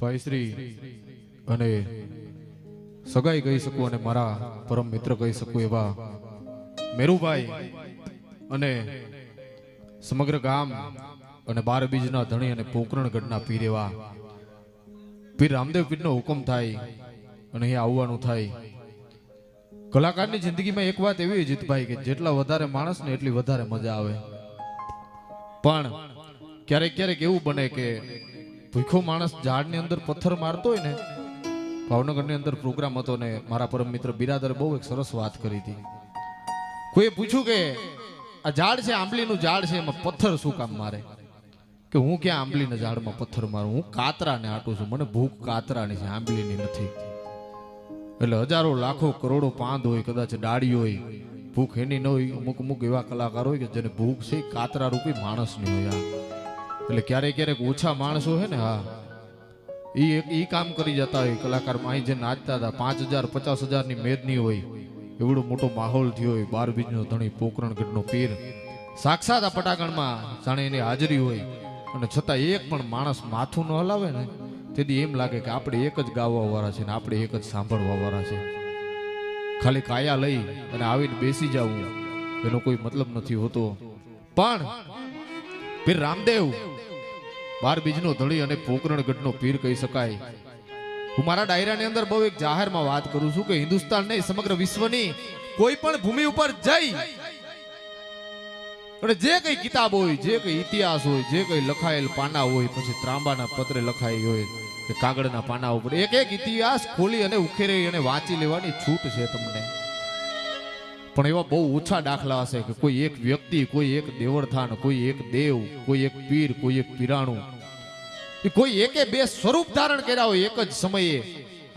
ભાઈ શ્રી અને સગાઈ કહી શકું અને મારા પરમ મિત્ર કહી શકું એવા મેરુભાઈ અને સમગ્ર ગામ અને 12 બીજના ધણી અને પોકરણગઢના પીર એવા પીર રામદેવ પીરનો હુકમ થાય અને અહીં આવવાનું થાય. કલાકારની જિંદગીમાં એક વાત એવી જીતભાઈ કે જેટલા વધારે માણસ ને એટલી વધારે મજા આવે. પણ ક્યારેક ક્યારેક એવું બને કે ભૂખો માણસ ઝાડની અંદર પથ્થર મારતો હોય ને. ભાવનગરની અંદર પ્રોગ્રામ હતો ને મારા પરમ મિત્ર બિરાદરે બહુ એક સરસ વાત કરી હતી. કોઈએ પૂછ્યું કે આ ઝાડ છે, આંબલીનું ઝાડ છે, એમાં પથ્થર શું કામ મારે? કે હું ક્યાં આંબલીના ઝાડમાં પથ્થર મારું, હું કાતરાને આટું છું, મને ભૂખ કાતરાની છે, આંબલીની નથી. એટલે હજારો લાખો કરોડો પાંદ હોય, કદાચ ડાળી હોય, ભૂખ એની ન હોય. અમુક અમુક એવા કલાકાર હોય કે જેને ભૂખ છે કાતરા રૂપી માણસની હોય. એટલે ક્યારેક ક્યારેક ઓછા માણસો હે ને, હા ઈ કામ કરી જતા હોય. કલાકારમાં અહીં જે નાચતા હતા 5000 50,000 ની મેદની હોય, એવડો મોટો માહોલ થયો હોય. 12 બીજનો ધણી પોકરણગઢનો પીર સાક્ષાત આ પટાગણમાં જાણે એની હાજરી હોય, અને છતાં એક પણ માણસ માથું ન હલાવે ને તેથી એમ લાગે કે આપણે એક જ ગાવા વાળા છે ને આપણે એક જ સાંભળવા વાળા છે. ખાલી કાયા લઈ અને આવીને બેસી જવું એનો કોઈ મતલબ નથી હોતો. પણ પીર રામદેવ 12 બીજનો ધણી અને પોકરણગઢનો પીર કહી શકાય. હું મારા ડાયરાની અંદર બહુ એક જાહેરમાં વાત કરું છું કે હિન્દુસ્તાન નહીં, સમગ્ર વિશ્વની કોઈ પણ ભૂમિ ઉપર જઈ અને જે કઈ કિતાબ હોય, જે કઈ ઇતિહાસ હોય, જે કઈ લખાયેલ પાના હોય, પછી ત્રાંબાના પત્રે લખાઈ હોય કે કાગળના પાના ઉપર એક એક ઇતિહાસ ખોલી અને ઉખેરી અને વાંચી લેવાની છૂટ છે તમને. પણ એવા બહુ ઓછા દાખલા હશે કે કોઈ એક વ્યક્તિ, કોઈ એક દેવળથાન, કોઈ એક દેવ, કોઈ એક પીર, કોઈ એક પીરાણું, કોઈ એકે બે સ્વરૂપ ધારણ કર્યા હોય એક જ સમયે.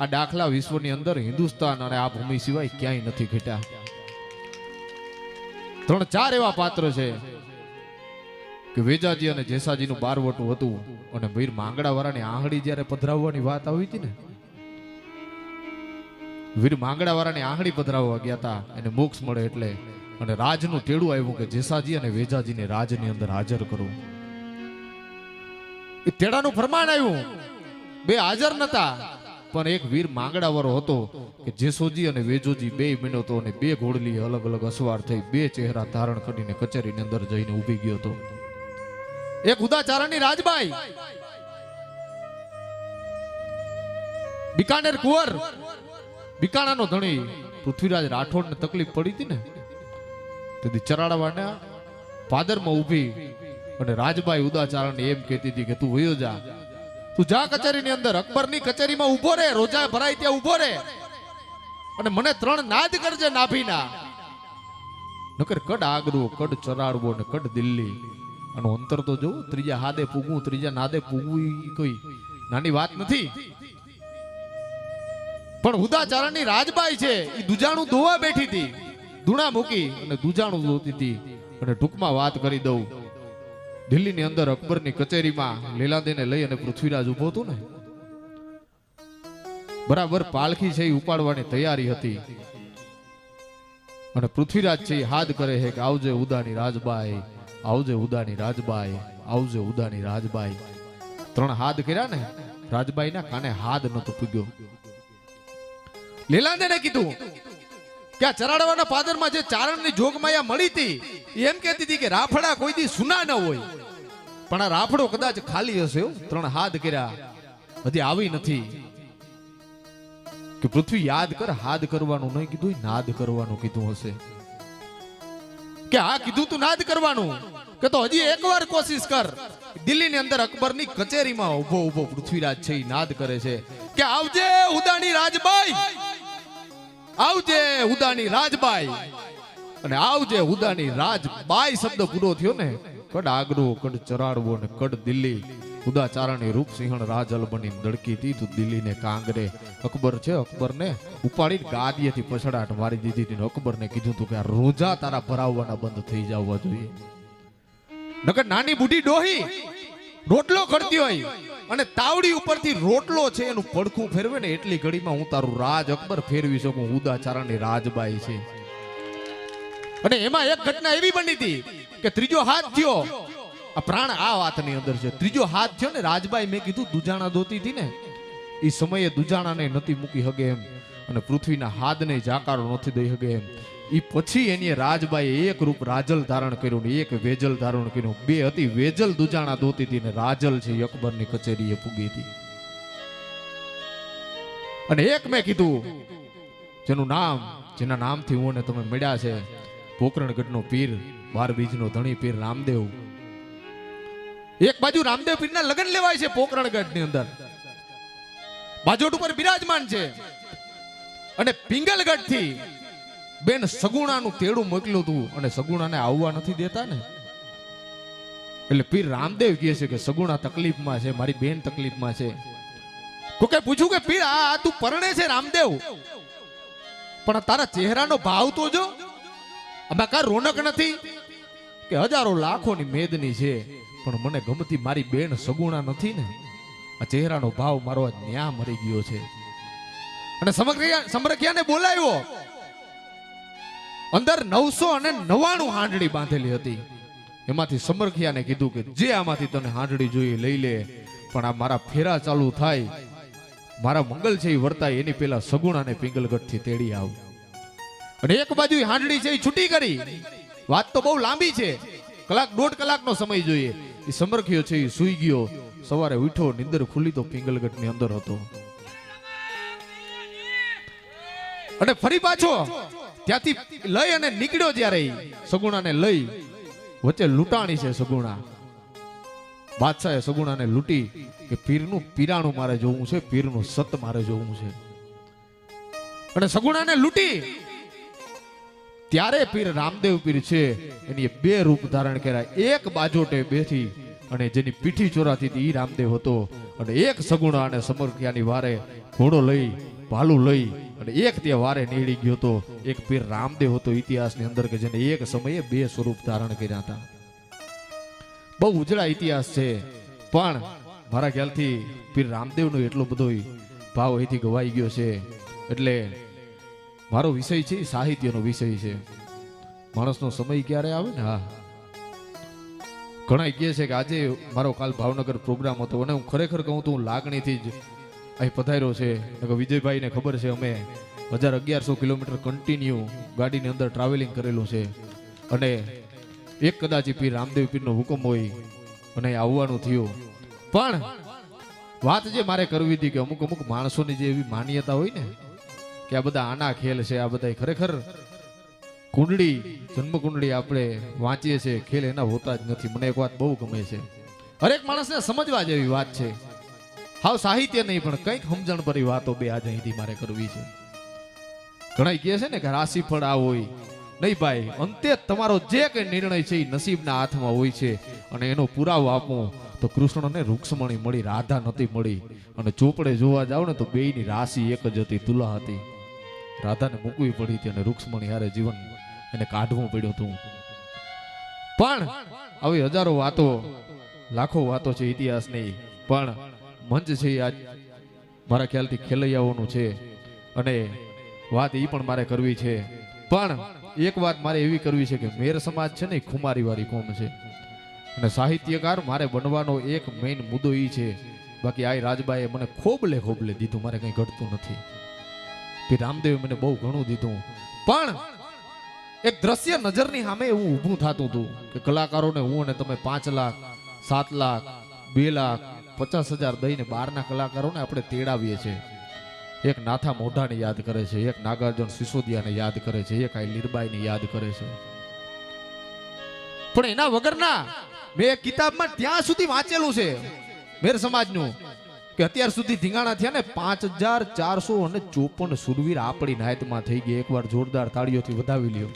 આ દાખલા વિશ્વની અંદર હિન્દુસ્તાન અને આ ભૂમિ સિવાય ક્યાંય નથી ઘટ્યા. 3-4 એવા પાત્ર છે કે વેજાજી અને જેસાજીનું બારવટું હતું અને વીર માંગડા વાળાની આંગળી જ્યારે પધરાવવાની વાત આવી હતી ને, વીર માંગડા વાળાની આંગળી પધરાવવા ગયા હતા એને મોક્ષ મળે એટલે, અને રાજનું તેડું આવ્યું કે જેસાજી અને વેજાજીને રાજની અંદર હાજર કરો. એ તેડાનું ફરમાન આવ્યું, બે હાજર નતા, પણ એક વીર માંગડા વાળો હતો કે જેસોજી અને વેજોજી બે મિનતો અને બે ઘોડલી અલગ અલગ અસવાર થઈ બે ચહેરા ધારણ કરીને કચેરીની અંદર જઈને ઊભી ગયો હતો. એક ઉદાચારાની રાજબાઈ બિકાનેર કુંવર, બિકાણાનો ધણી પૃથ્વીરાજ રાઠોડને તકલીફ પડી હતી ને, તેથી ચરાડવાના પાદરમાં ઊભી અને રાજબાઈ ઉદાચારાને એમ કહેતી હતી કે તું વયો જા, તું જા કચેરીની અંદર, અકબરની કચેરીમાં ઊભો રે, રોજા ભરાય ત્યાં ઊભો રે અને મને 3 નાદ કરજે નાભીના. નકર કડ આગરો, કડ ચરાડવો ને કડ દિલ્હી. આનો અંતર તો જો, ત્રીજા હાદે પૂગવું, ત્રીજા નાદે પૂગવું કોઈ નાની વાત નથી. પણ ઉદાચારાની રાજબાઈ છે એ દુજાણું ધોવા બેઠી હતી, ધૂણા મૂકી અને દુજાણું ધોતી હતી. અને ટૂંકમાં વાત કરી દઉં, દિલ્હીની અંદર અકબરની કચેરીમાં લીલાદેને લઈ અને પૃથ્વીરાજ ઉભો હતો ને, બરાબર પાલખી છે એ ઉપાડવાની તૈયારી હતી અને પૃથ્વીરાજ છે એ હાથ કરે છે કે આવજે ઉદાની રાજબાઈ, આવજે ઉદાની રાજબાઈ, આવજે ઉદાની રાજબાઈ. 3 હાથ કર્યા ને, રાજબાઈના કાને હાથ નતો પૂગ્યો. લીલાદેને કીધું કે આ ચરાડવાના પાદરમાં જે ચારણની જોગમાયા મળી હતી એમ કહેતી હતી કે રાફડા કોઈ દી સુના ન હોય, પણ આ રાફડો કદાચ ખાલી હશે. 3 હાથ કર્યા, હજી આવી નથી. કે પૃથ્વી યાદ કર, હાથ કરવાનું નહીં કીધું, નાદ કરવાનું કીધું હશે. કે હા કીધું તું નાદ કરવાનું, કે તો હજી એકવાર કોશિશ કર. દિલ્હીની અંદર અકબરની કચેરીમાં ઉભો ઉભો પૃથ્વીરાજ છે એ નાદ કરે છે કે આવજે ઉદાની રાજબાઈ, આવજે ઉદાની રાજબાઈ. અને આવજે ઉદાની રાજબાઈ શબ્દ પૂરો થયો ને, કડ આગરો, કડ ચરાડવો ને કડ દિલ્હી. ઉદાચારાની રૂપસિંહણ રાજલ બની દડકી હતી તું દિલ્હીને કાંગરે. અકબર છે, અકબરને ઉપાડીને ગાદીએથી પછડાટ મારી દીધી હતી. અકબરને કીધું તું કે આ રોજા તારા ભરાવવાના બંધ થઈ જવા જોઈએ. નકર નાની બુઢી ડોહી રોટલો કરતી હોય અને તાવડી ઉપરથી રોટલો છે એનું પડખું ફેરવે ને એટલી ઘડીમાં હું તારું રાજ અકબર ફેરવી શકું. ઉદાચારાની રાજબાઈ છે. અને એમાં એક ઘટના એવી બની હતી કે ત્રીજો હાથ થયો, આ પ્રાણ આ વાતની અંદર છે. ત્રીજો હાથ થયો ને, રાજબાઈ મેં કીધું દુજાણા ધોતી હતી ને, એ સમયે દુજાણાને નથી મૂકી શકે એમ અને પૃથ્વીના હાથને જાકારો નથી દઈ શકે એમ. એ પછી એની રાજબાઈએ એક રૂપ રાજલ ધારણ કર્યું ને એક વેજલ ધારણ કર્યું. બે હતી વેજલ દુજાણા દોતી હતી ને રાજલ છે એ અકબરની કચેરીએ પૂગી હતી. અને એક મેં કીધું જેનું નામ, જેના નામથી હું ને તમે મળ્યા છે, પોકરણગઢનો પીર, 12 બીજનો ધણી પીર રામદેવ. એક બાજુ રામદેવ પીરના લગ્ન લેવાય છે પોકરણગઢની અંદર, બાજોટ ઉપર બિરાજમાન છે. અને પિંગલગઢ થી બેન સગુણાનું તેડું મોકલ્યું હતું અને સગુણાને આવવા નથી દેતા ને, એટલે પીર રામદેવ કહે છે કે સગુણા તકલીફમાં છે, મારી બેન તકલીફમાં છે. કોકે પૂછ્યું કે પીર આ તું પરણે છે રામદેવ, પણ તારા ચહેરાનો ભાવ તો જો, આમાં કા રોનક નથી કે હજારો લાખોની મેદની છે, પણ મને ગમતી મારી બેન સગુણા નથી ને, આ ચહેરાનો ભાવ મારો આજ ન્યા મરી ગયો છે. અને સમરખિયાને બોલાવ્યો. અંદર 999 હાંડડી બાંધેલી હતી. એમાંથી સમરખિયાને કીધું કે જે આમાંથી તને હાંડડી જોઈએ લઈ લે, પણ આ મારા ફેરા ચાલુ થાય, મારા મંગલ છે એ વર્તાય એની પેલા સગુણાને પિંગલગઢ થી તેડી આવ. અને એક બાજુ હાંડડી છે એ છૂટી કરી. વાત તો બહુ લાંબી છે, કલાક 1.5 કલાકનો સમય જોઈએ. એ સમરખિયો છે એ સૂઈ ગયો. સવારે ઉઠો, નિંદર ખુલી તો પિંગલગઢ ની અંદર હતો. અને ફરી પાછો ત્યાંથી લઈ અને નીકળ્યો. જ્યારે સગુણાને લઈ વચ્ચે લૂંટાણી છે સગુણા. બાદશાહે સગુણાને લૂંટી કે પીરનું પીરાણું મારે જોવું છે, પીરનું સત મારે જોવું છે. અને સગુણાને લૂંટી ત્યારે પીર રામદેવ પીર છે એની 2 રૂપ ધારણ કર્યા. એક બાજોટે બેઠી અને જેની પીઠી ચોરાતી હતી ઈ રામદેવ હતો, અને એક સગુણા અને સમરખિયાની વારે ઘોડો લઈ, ભાલું લઈ અને એક ત્યાં વારે નીકળી ગયો હતો. એક પીર રામદેવ હતો ઇતિહાસની અંદર કે જેને એક સમયે 2 સ્વરૂપ ધારણ કર્યા હતા. બહુ ઉજળા ઇતિહાસ છે, પણ મારા ખ્યાલથી પીર રામદેવનો એટલો બધો ભાવ અહીંથી ગવાઈ ગયો છે. એટલે મારો વિષય છે સાહિત્યનો વિષય છે. માણસનો સમય ક્યારે આવે ને, હા ઘણા કહે છે કે આજે મારો કાલ ભાવનગર પ્રોગ્રામ હતો, અને હું ખરેખર કહું તો હું લાગણીથી જ અહીં પધાર્યો છે. વિજયભાઈને ખબર છે અમે 1100 કિલોમીટર કન્ટિન્યુ ગાડીની અંદર ટ્રાવેલિંગ કરેલું છે. અને એક કદાચ પીર રામદેવ પીરનો હુકમ હોય અને આવવાનું થયું. પણ વાત જે મારે કરવી હતી કે અમુક અમુક માણસોની જે એવી માન્યતા હોય ને કે આ બધા આના ખેલ છે, આ બધા ખરેખર કુંડળી, જન્મ કુંડળી આપણે વાંચીએ છીએ, ખેલ એના હોતા જ નથી. મને એક વાત બહુ ગમે છે, હરેક માણસને સમજવા જેવી વાત છે. હાવ સાહિત્ય નહીં પણ કંઈક સમજણ ભરી વાતો બે આજે અહીંથી મારે કરવી છે. ઘણા કહે છે ને કે રાશિફળ આ હોય નહીં ભાઈ, અંતે તમારો જે કઈ નિર્ણય છે એ નસીબના હાથમાં હોય છે. અને એનો પુરાવો આપું તો કૃષ્ણને રૂક્ષ્મણી મળી, રાધા નથી મળી. અને ચોપડે જોવા જાવ ને તો બેયની રાશિ એક જ હતી, તુલા હતી. રાધાને મૂકવી પડી હતી અને રૂક્ષ્મણી હારે જીવન એને કાઢવું પડ્યું હતું. પણ આવી હજારો વાતો, લાખો વાતો છે ઇતિહાસની, પણ મંચ છે આજ મારા ખ્યાલથી ખેલૈયાઓનું છે. અને વાત એ પણ મારે કરવી છે. પણ એક વાત મારે એવી કરવી છે કે મેર સમાજ છે ને ખુમારી વાળી કોમ છે, અને સાહિત્યકાર મારે બનવાનો એક મેઇન મુદ્દો એ છે. બાકી આ રાજબાએ મને ખોબલે ખોબલે દીધું, મારે કંઈ ઘટતું નથી. રામદેવે મને બહુ ઘણું દીધું, પણ એક દ્રશ્ય નજરની સામે એવું ઊભું થતું હતું કે કલાકારોને હું અને તમે 5 લાખ 7 લાખ 2 લાખ 50,000 દઈને બહારના કલાકારોને આપણે તેડાવીએ છીએ. એક નાથા મોઢાને યાદ કરે છે, એક નાગાર્જુન સિસોદિયાને યાદ કરે છે, એક આ લીરબાઈને યાદ કરે છે. પણ એના વગરના મેં કિતાબમાં ત્યાં સુધી વાંચેલું છે મેર સમાજનું કે અત્યાર સુધી ધીંગાણા થયા ને 5454 સુરવીર આપણી નાયતમાં થઈ ગયા. એકવાર જોરદાર તાળીઓથી વધાવી લ્યો.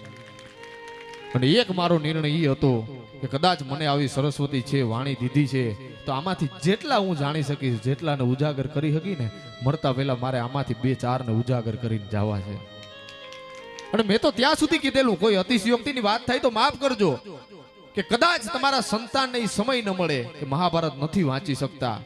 અને એક મારો નિર્ણય એ હતો કે કદાચ મને આવી સરસ્વતી છે, વાણી દીધી છે, તો આમાંથી જેટલા હું જાણી શકીશ, જેટલાને ઉજાગર કરી શકી ને, મળતા પહેલા મારે આમાંથી 2-4 ને ઉજાગર કરીને જવા છે. અને મેં તો ત્યાં સુધી કીધેલું, કોઈ અતિશયોક્તિની વાત થાય તો માફ કરજો, કે કદાચ તમારા સંતાનને એ સમય ન મળે કે મહાભારત નથી વાંચી શકતા,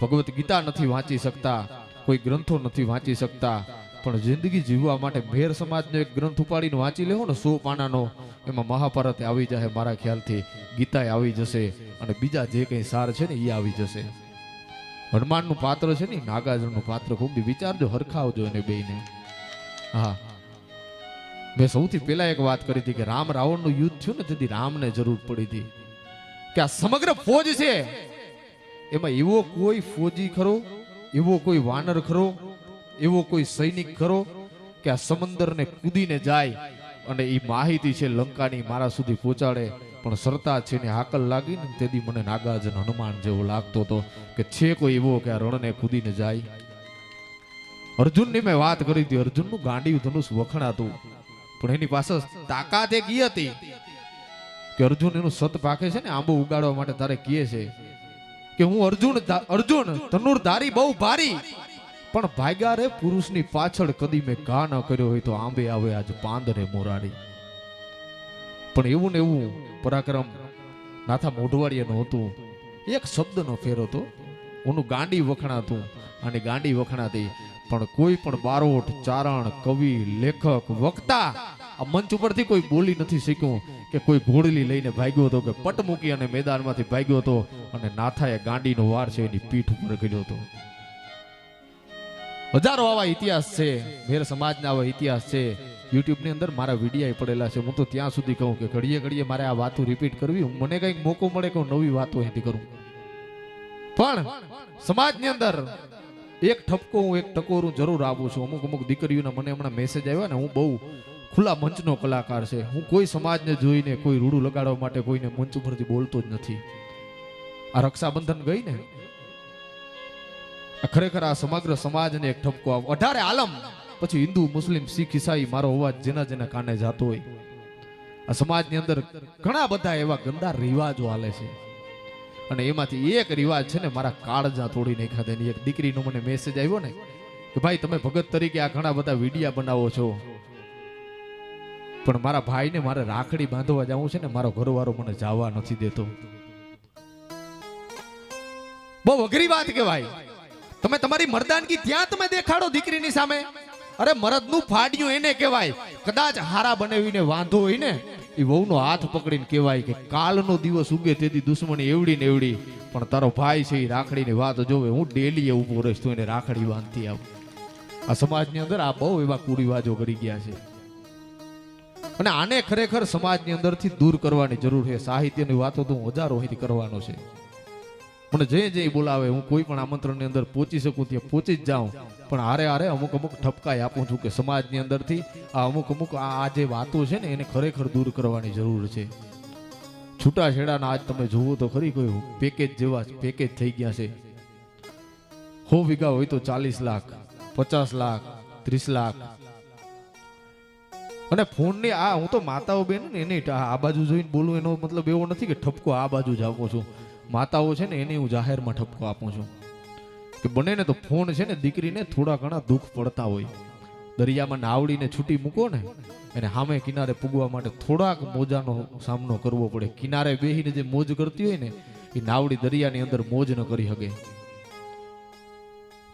ભગવત ગીતા નથી વાંચી શકતા, કોઈ ગ્રંથો નથી વાંચી શકતા, પણ જિંદગી જીવવા માટે મેર સમાજનો એક ગ્રંથ ઉપાડીને વાંચી લેવો ને 100 પાનાનો, એમાં મહાભારત આવી જાય મારા ખ્યાલથી, ગીતા આવી જશે, અને બીજા જે કંઈ સાર છે ને એ આવી જશે. હનુમાનનું પાત્ર છે ને નાગાર્જુનનું પાત્ર ખૂબ વિચારજો, હરખાવજો એને બેયને. હા, મેં સૌથી પહેલા એક વાત કરી હતી કે રામ રાવણનું યુદ્ધ થયું ને તેથી રામને જરૂર પડી હતી કે આ સમગ્ર ફોજ છે એમાં એવો કોઈ ફોજી ખરો, એવો કોઈ વાનર ખરો, એવો કોઈ સૈનિક ખરો કે આ સમંદરને કૂદીને જાય અને એ માહિતી છે લંકાની મારા સુધી પહોંચાડે. પણ સરતા છે ને હાકલ લાગી ને તેથી મને નાગાર્જુન હનુમાન જેવો લાગતો હતો કે છે કોઈ એવો કે આ રણને કૂદીને જાય. અર્જુનની મેં વાત કરી હતી, અર્જુનનું ગાંડિયું ધનુષ વખણાતું, પણ એની પાસે તાકાત એક ઈ હતી કે અર્જુન એનું સત પાકે છે ને આંબો ઉગાડવા માટે તારે કહે છે કે હું અર્જુન ધનુર્ધારી બહુ ભારી, પણ ભાગ્યા રે પુરુષની પાછળ કદી મેં ઘા ન કર્યો હોય તો આંબે આવે આજ પાંદરે મોરારી. પણ એવું ને એવું પરાક્રમ નાથા મોઢવાડીએ નહોતું. એક શબ્દનો ફેર હતો, ઓનું ગાંડી વખણાતું અને ગાંડી વખણાતી, પણ કોઈ પણ બારોટ, ચારણ, કવિ, લેખક, વક્તા આ મંચ ઉપરથી કોઈ બોલી નથી શીખ્યું કે કોઈ ઘોડલી લઈને ભાગ્યો હતો કે પટ મૂકી અને મેદાનમાંથી ભાગ્યો હતો અને નાથાએ ગાંડીનો વાર છે એની પીઠ ઉપર કર્યો હતો. હજારો આવા ઇતિહાસ છે, મેર સમાજના આવા ઇતિહાસ છે. યુટ્યુબ ની અંદર મારા વિડીયા પડેલા છે. હું તો ત્યાં સુધી કહું કે ઘડીએ ઘડીએ મારે આ વાતો રિપીટ કરવી, મને કઈક મોકો મળે કે નવી વાતો અહીંથી કરું. પણ સમાજની અંદર એક ઠપકો હું, એક ટકોરું જરૂર આપું છું. અમુક દીકરીઓના મને હમણાં મેસેજ આવ્યા ને, હું બહુ ખુલ્લા મંચનો કલાકાર છે. હું કોઈ સમાજને જોઈને કોઈ રૂડું લગાડવા માટે કોઈને મંચ ઉપરથી બોલતો જ નથી. આ રક્ષાબંધન ગઈ ને, ખરેખર આ સમગ્ર સમાજને એક ઠપકો આપ 18 આલમ પછી હિન્દુ, મુસ્લિમ, શીખ, ઈસાઈ મારો અવાજ જેના જેના કાને જાતો હોય. આ સમાજની અંદર ઘણા બધા એવા ગંદા રિવાજો હાલે છે અને એમાંથી એક રિવાજ છે ને મારા કાળજા તોડી નાખ્યા. તેની એક દીકરીનો મને મેસેજ આવ્યો ને કે ભાઈ તમે ભગત તરીકે આ ઘણા બધા વિડિયા બનાવો છો, પણ મારા ભાઈને મારે રાખડી બાંધવા જવું છે ને મારો ઘરવાળો મને જવા નથી દેતો. બહુ અઘરી વાત કહેવાય. તમે તમારી મર્દાનગી ત્યાં તમે દેખાડો દીકરીની સામે. અરે મરદનું ફાડ્યું એને કહેવાય. કદાચ હારા બનાવીને વાંધો હોય ને એ વહુનો હાથ પકડીને કહેવાય કે કાલનો દિવસ ઉગે તેથી દુશ્મની એવડી ને એવડી, પણ તારો ભાઈ છે એ રાખડીની વાત જોવે. હું ડેલી ઊભો રહીશ તો એને રાખડી બાંધતી આવું. આ સમાજની અંદર આ બહુ એવા કુરિવાજો કરી ગયા છે અને આને ખરેખર સમાજની અંદરથી દૂર કરવાની જરૂર છે. સાહિત્યની વાતો તો હું હજારો અહીંથી કરવાનો છે. મને જે બોલાવે હું કોઈ પણ આમંત્રણની અંદર પહોંચી શકું ત્યાં પહોંચી જ જાઉં, પણ હારે અમુક ઠપકાઈ આપું છું કે સમાજની અંદરથી આ અમુક આ જે વાતો છે ને એને ખરેખર દૂર કરવાની જરૂર છે. છૂટાછેડાના આજ તમે જુઓ તો ખરી, કોઈ પેકેજ જેવા પેકેજ થઈ ગયા છે. 100 વીઘા હોય તો 40 લાખ, 50 લાખ, 30 લાખ. અને ફોનની આ હું તો માતાઓ બેન ને એને આ બાજુ જોઈને બોલું એનો મતલબ એવો નથી કે ઠપકો આ બાજુ જ આપું છું. માતાઓ છે ને એને હું જાહેરમાં ઠપકો આપું છું કે બને ને તો ફોન છે ને દીકરીને થોડા ઘણા દુઃખ પડતા હોય, દરિયામાં નાવડીને છૂટી મૂકો ને એને સામે કિનારે પૂગવા માટે થોડાક મોજાનો સામનો કરવો પડે. કિનારે બેહીને જે મોજ કરતી હોય ને એ નાવડી દરિયાની અંદર મોજ ન કરી શકે.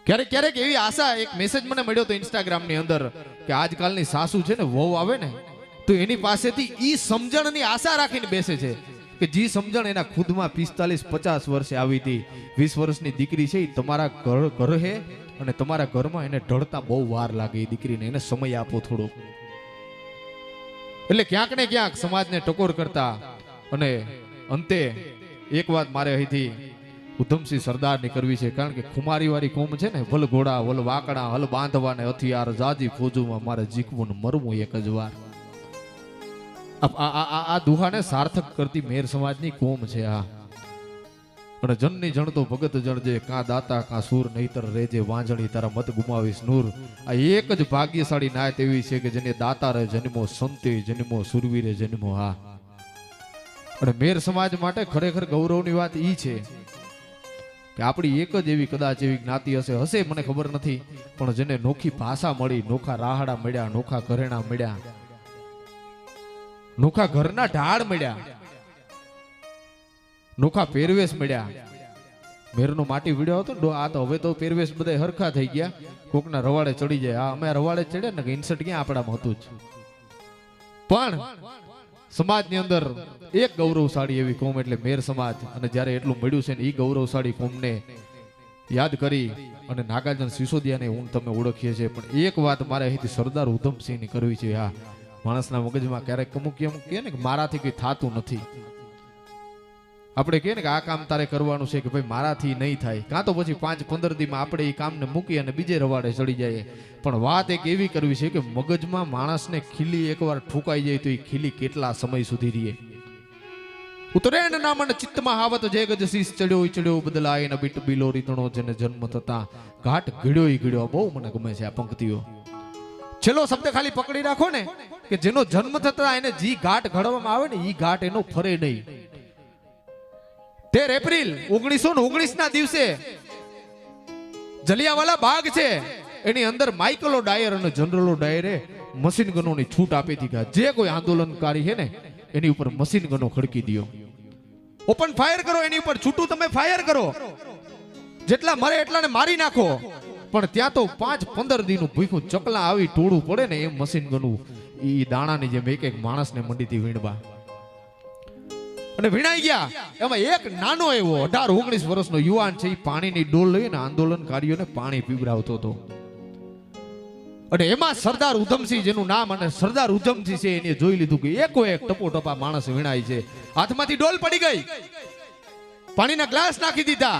ક્યારેક એવી આશા, એક મેસેજ મને મળ્યો તો ઇન્સ્ટાગ્રામની અંદર કે આજકાલની સાસુ છે ને વહુ આવે ને તો એની પાસેથી ઈ સમજણની આશા રાખીને બેસે છે કે જે સમજણ એના ખુદમાં 45-50 વર્ષે આવી હતી. 20 વર્ષની દીકરી છે એ તમારા ઘર હે અને તમારા ઘરમાં એને ઢળતા બહુ વાર લાગે. એ દીકરીને એને સમય આપો થોડો. એટલે ક્યાંક ને ક્યાંક સમાજને ટકોર કરતા. અને અંતે એક વાત મારે અહીંથી ઉધમસિંહ સરદારની કરવી છે, કારણ કે ખુમારી વાળી કોમ છે ને, વલ ઘોડા વલ વાકડા હલ બાંધવાને હથિયાર જાજી ફોજુમાં મારે જીકવું ને મરવું એક જ વાર. આ દુહાને સાર્થક કરતી મેર સમાજની કોમ છે આ. અને જનની જણતો ભગત જણજે, કા દાતા કા સૂર, નહીતર રેજે વાંજણી તારા મત ગુમાવીશ નૂર. આ એક જ ભાગ્યશાળી નાયત એવી છે કે જેને દાતારે જન્મો, સંતે જન્મો, સુરવીરે જન્મો. હા, અને મેર સમાજ માટે ખરેખર ગૌરવની વાત ઈ છે કે આપણી એક જ એવી કદાચ એવી જ્ઞાતિ હશે મને ખબર નથી, પણ જેને નોખી ભાષા મળી, નોખા રાહડા મળ્યા, નોખા ઘરેણા મળ્યા, નોખા ઘરના ઢાળ મળ્યા, નોખા પહેરવેશ મળ્યા. મેરનો માટી વિડ્યો હતો આ તો હવે તો પહેરવેશ બધા હરખા થઈ ગયા, કોકના રવાડે ચડી જાય. આ અમે રવાડે ચડ્યા ને કે ઇન્સર્ટ ક્યાં આપણામાં હતું જ. પણ સમાજની અંદર એક ગૌરવશાળી એવી કોમ એટલે મેર સમાજ. અને જ્યારે એટલું મળ્યું છે ને એ ગૌરવશાળી કોમને યાદ કરી અને નાગાર્જુન સિસોદિયાને હું તમે ઓળખીએ છીએ, પણ એક વાત મારે અહીંથી સરદાર ઉધમસિંહની કરવી છે. હા, માણસના મગજમાં ક્યારેક અમુક કહે ને કે મારાથી કંઈ થતું નથી. આપણે કહે ને કે આ કામ તારે કરવાનું છે કે ભાઈ મારાથી નહીં થાય, કાં તો પછી 5-15 દીમાં આપણે એ કામને મૂકી અને બીજે રવાડે ચડી જઈએ. પણ વાત એક એવી કરવી છે કે મગજમાં માણસને ખીલી એકવાર ઠુકાઈ જાય તો એ ખીલી કેટલા સમય સુધી રહે. ઉતરે ને નામન ચિત્તમાં હાવત જે ગજ શીશ ચડ્યો બદલાય ને બીટ બિલો રીતણો જેને જન્મ થતા ઘાટ ગીડ્યો. બહુ મને ગમે છે આ પંક્તિઓ. છેલ્લો શબ્દ ખાલી પકડી રાખો ને કે જેનો જન્મ થતા એને જી ઘાટ ઘડવામાં આવે ને ઈ ઘાટ એનો ફરે નહીં. 13 એપ્રિલ 1919 ના દિવસે જલિયાવાલા બાગ છે એની અંદર માઇકલો ડાયર અને જનરલો ડાયરે મશીન ગનોની છૂટ આપી હતી કે જે કોઈ આંદોલનકારી છે ને એની ઉપર મશીન ગનો ખડકી દો, ઓપન ફાયર કરો, એની ઉપર છૂટું તમે ફાયર કરો, જેટલા મરે એટલાને મારી નાખો. પણ ત્યાં તો 5-15 દીનું ભૂખ્યું ચકલા આવી ટોળું પડે ને એમ મશીન ગનું ઈ દાણાની જેમ એક એક માણસને મંડીથી વીણવા અને વીણાઈ ગયા. એમાં એક નાનો એવો 18-19 વર્ષનો યુવાન છે, એ પાણીની ડોલ લઈને આંદોલનકારીઓને પાણી પીવડાવતો હતો. અને એમાં સરદાર ઉધમસિંહ જેનું નામ અને સરદાર ઉધમસિંહ છે એને જોઈ લીધું કે એકો એક ટપોટપા માણસ વીણાય છે. હાથમાંથી ડોલ પડી ગઈ, પાણીના ગ્લાસ નાખી દીધા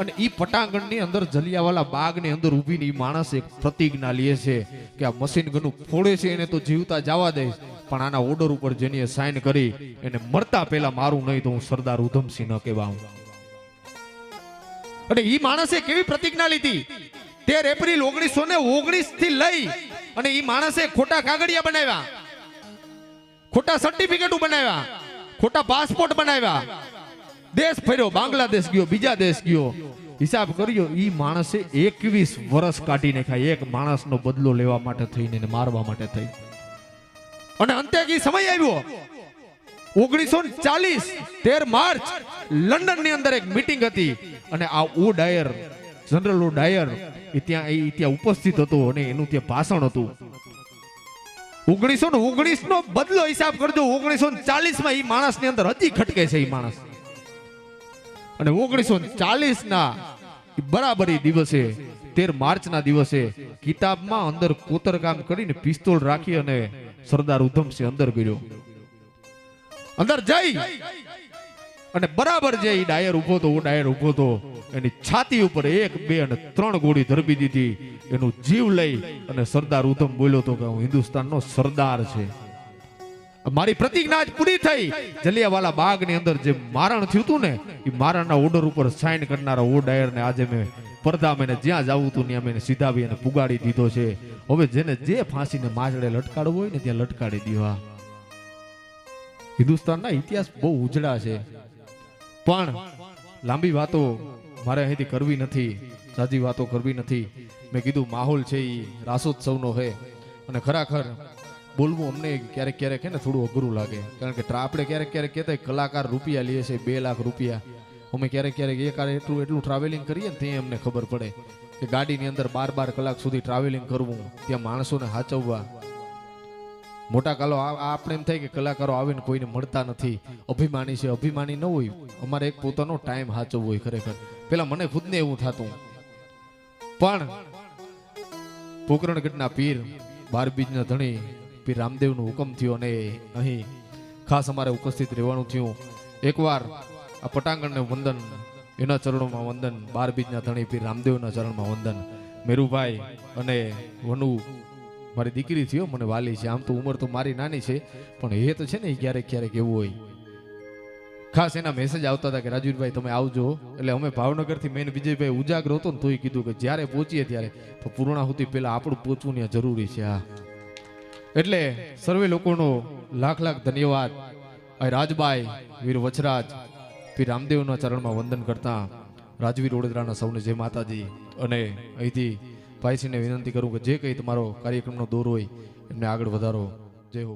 અને ઈ પટાંગણની અંદર જલિયાવાલા બાગની અંદર ઊભીને ઈ માણસ એક પ્રતિજ્ઞા લે છે કે આ મશીન ગનું ફોડે છે એને તો જીવતા જવા દઈશ, પણ આના ઓર્ડર ઉપર જેની સાઈન કરી એને મરતા પહેલા મારું નહીં તો હું સરદાર ઉધમસિંહ ન કહેવાઉં. અને ઈ માણસે કેવી પ્રતિજ્ઞા લીધી. 13 એપ્રિલ 1919 થી લઈ અને ઈ માણસે ખોટા કાગળિયા બનાવ્યા, ખોટા સર્ટિફિકેટો બનાવ્યા, ખોટા પાસપોર્ટ બનાવ્યા, દેશ ફર્યો, બાંગ્લાદેશ ગયો, બીજા દેશ ગયો. હિસાબ કર્યો ઈ માણસે 21 વર્ષ કાઢી નાખ્યા એક માણસનો બદલો લેવા માટે થઈને ને મારવા માટે થઈ. અને અંતે ઈ સમય આવ્યો 1940 13 માર્ચ લંડન ની અંદર એક મીટિંગ હતી અને આ ઓ ડાયર જનરલ ઓ ડાયર ત્યાં ઉપસ્થિત હતો અને એનું ત્યાં ભાષણ હતું. 1919 નો બદલો હિસાબ કરજો, 1940 માં ઈ માણસની અંદર હજી ખટકે છે ઈ માણસ. અને 1940 ના બરાબરી દિવસે 13 માર્ચ ના દિવસે કિતાબમાં અંદર કોતરકામ કરીને પિસ્તોલ રાખી અને સરદાર ઉધમસિંહ અંદર ગયો. અંદર જઈ અને બરાબર જે ડાયર ઉભો તો ઓ ડાયર ઉભો તો એની છાતી ઉપર 1, 2 અને 3 ગોળી ધરબી દીધી. એનું જીવ લઈ અને સરદાર ઉધમ બોલ્યો તો કે હું હિન્દુસ્તાનનો સરદાર છે, મારી પ્રતિજ્ઞા જ પૂરી થઈ. જલિયાવાલા બાગ ની અંદર જે મારણ થયું હતું ને એ મારણના ઓર્ડર ઉપર સાઇન કરનારા ઓ ડાયર ને આજે મેં પડદા મેં જ્યાં જવું હતું ત્યાં મેં સીધાવી અને પુગાડી દીધો છે. હવે જેને જે ફાંસીને માછડે લટકાડવો હોય ને ત્યાં લટકાડી દીધો. હિન્દુસ્તાનના ઇતિહાસ બહુ ઉજળા છે, પણ લાંબી વાતો મારે અહીંથી કરવી નથી, સાજી વાતો કરવી નથી. મેં કીધું માહોલ છે એ રાસોત્સવનો છે અને ખરેખર બોલવું અમને ક્યારેક ક્યારેક છે ને થોડું અઘરું લાગે, કારણ કે આપણે ક્યારેક ક્યારેક કહેતા કલાકાર રૂપિયા લે છે 2 લાખ રૂપિયા. અમે ક્યારેક ક્યારેક એટલું ટ્રાવેલિંગ કરીએ ને ત્યાં અમને ખબર પડે કે ગાડીની અંદર 12 કલાક સુધી ટ્રાવેલિંગ કરવું, ત્યાં માણસોને હાચવવા. મોટા કાલો આપણે એમ થાય કે કલાકારો આવે ને કોઈને મળતા નથી, અભિમાની છે. અભિમાની ન હોય, અમારે એક પોતાનો ટાઈમ હાચવવો હોય. ખરેખર પેલા મને ખુદને એવું થતું, પણ પોકરણગઢના પીર 12 બીજના ધણી પીર રામદેવનો હુકમ થયો અને અહીં ખાસ અમારે ઉપસ્થિત રહેવાનું થયું. એકવાર આ પટાંગણને વંદન, એના ચરણોમાં વંદન, 12 બીજના ધણી પીર રામદેવના ચરણમાં વંદન. મેરુભાઈ અને વનુ મારી દીકરી થયો, મને વાલી છે. આમ તો ઉંમર તો મારી નાની છે, પણ એ તો છે ને ક્યારેક ક્યારેક એવું હોય. ખાસ એના મેસેજ આવતા હતા કે રાજવીરભાઈ તમે આવજો. એટલે અમે ભાવનગરથી મેન વિજયભાઈ ઉજાગર હતો ને તોય કીધું કે જ્યારે પહોંચીએ ત્યારે તો પૂર્ણાહુતિ પહેલા આપણું પહોંચવું ત્યાં જરૂરી છે. હા, એટલે સર્વે લોકોનો લાખ લાખ ધન્યવાદ. આ રાજબાઈ વીર વચરાજ પીર રામદેવના ચરણમાં વંદન કરતા રાજવીર વડોદરાના સૌને જય માતાજી. અને અહીંથી ભાઈશ્રીને વિનંતી કરું કે જે કંઈ તમારો કાર્યક્રમનો દોર હોય એમને આગળ વધારો. જય હો.